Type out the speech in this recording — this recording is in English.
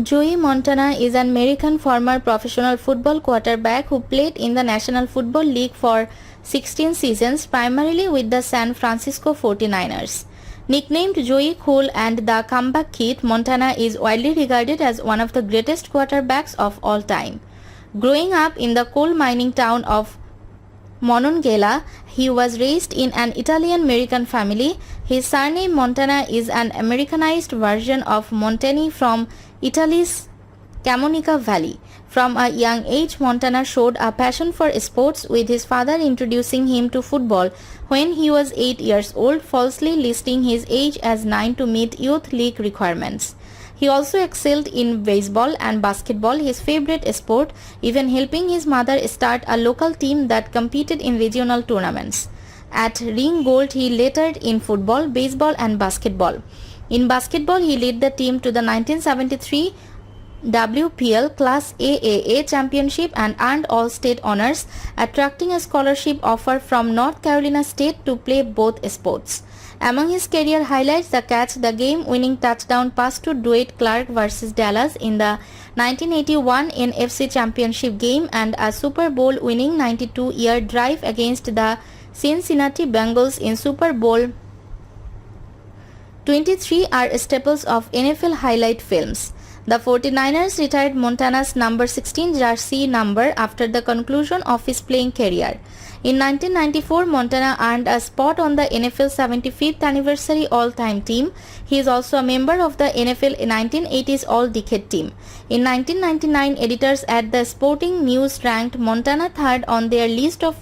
Joey Montana is an American former professional football quarterback who played in the National Football League for 16 seasons, primarily with the San Francisco 49ers. Nicknamed Joey Cool and the Comeback Kid, Montana is widely regarded as one of the greatest quarterbacks of all time. Growing up in the coal mining town of Monongahela, he was raised in an Italian-American family. His surname Montana is an Americanized version of Montani from Italy's Camonica Valley. From a young age, Montana showed a passion for sports, with his father introducing him to football when he was 8 years old, falsely listing his age as 9 to meet youth league requirements. He also excelled in baseball and basketball, his favorite sport, even helping his mother start a local team that competed in regional tournaments. At ring gold, he lettered in football, baseball and basketball. In basketball, he led the team to the 1973 WPL Class AAA Championship and earned All-State honors, attracting a scholarship offer from North Carolina State to play both sports. Among his career highlights, the catch the game-winning touchdown pass to Dwight Clark vs. Dallas in the 1981 NFC Championship game and a Super Bowl-winning 92-yard drive against the Cincinnati Bengals in Super Bowl 23 are staples of NFL highlight films. The 49ers retired Montana's number 16 jersey number after the conclusion of his playing career. In 1994, Montana earned a spot on the NFL 75th anniversary all-time team. He is also a member of the NFL 1980s All-Decade team. In 1999, editors at the Sporting News ranked Montana third on their list of